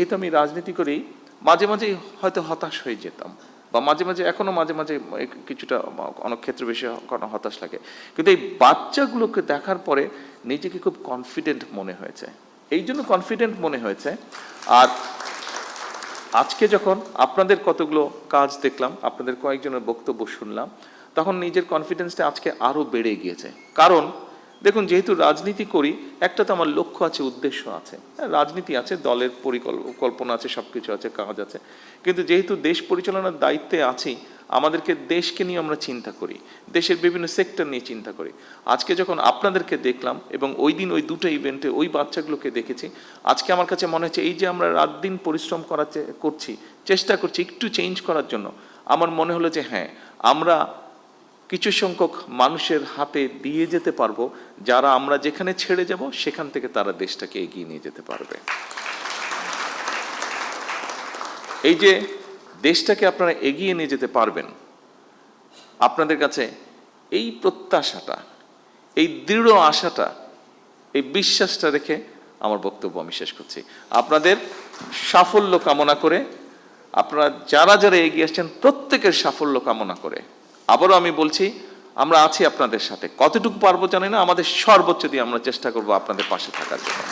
যেহেতু আমি রাজনীতি করি, মাঝে মাঝে হয়তো হতাশ হয়ে যেতাম, বা মাঝে মাঝে এখনো মাঝে মাঝে কিছুটা অনেক ক্ষেত্রে বেশি হতাশ লাগে। কিন্তু এই বাচ্চাগুলোকে দেখার পরে নিজেকে খুব কনফিডেন্ট মনে হয়েছে। এই জন্য কনফিডেন্ট মনে হয়েছে। আর আজকে যখন আপনাদের কতগুলো কাজ দেখলাম, আপনাদের কয়েকজনের বক্তব্য শুনলাম, তখন নিজের কনফিডেন্সটা আজকে আরো বেড়ে গিয়েছে। কারণ দেখুন, যেহেতু রাজনীতি করি, একটা তো আমার লক্ষ্য আছে, উদ্দেশ্য আছে। রাজনীতি আছে, দলের পরিকল্পনা আছে, সবকিছু আছে, কাজ আছে। কিন্তু যেহেতু দেশ পরিচালনার দায়িত্বে আছি, আমাদেরকে দেশকে নিয়ে আমরা চিন্তা করি, দেশের বিভিন্ন সেক্টর নিয়ে চিন্তা করি। আজকে যখন আপনাদেরকে দেখলাম এবং ওই দিন ওই দুটো ইভেন্টে ওই বাচ্চাগুলোকে দেখেছি, আজকে আমার কাছে মনে হচ্ছে এই যে আমরা রাত দিন পরিশ্রম করছি, চেষ্টা করছি একটু চেঞ্জ করার জন্য, আমার মনে হলো যে হ্যাঁ, আমরা কিছু সংখ্যক মানুষের হাতে দিয়ে যেতে পারবো, যারা আমরা যেখানে ছেড়ে যাব সেখান থেকে তারা দেশটাকে এগিয়ে নিয়ে যেতে পারবে। এই যে দেশটাকে আপনারা এগিয়ে নিয়ে যেতে পারবেন, আপনাদের কাছে এই প্রত্যাশাটা, এই দৃঢ় আশাটা, এই বিশ্বাসটা রেখে আমার বক্তব্য আমি শেষ করছি। আপনাদের সাফল্য কামনা করে, আপনারা যারা যারা এগিয়ে আসছেন প্রত্যেকের সাফল্য কামনা করে, আবারও আমি বলছি, আমরা আছি আপনাদের সাথে। কতটুকু পারবো জানি না, আমাদের সর্বোচ্চ দিয়ে আমরা চেষ্টা করবো আপনাদের পাশে থাকার জন্য।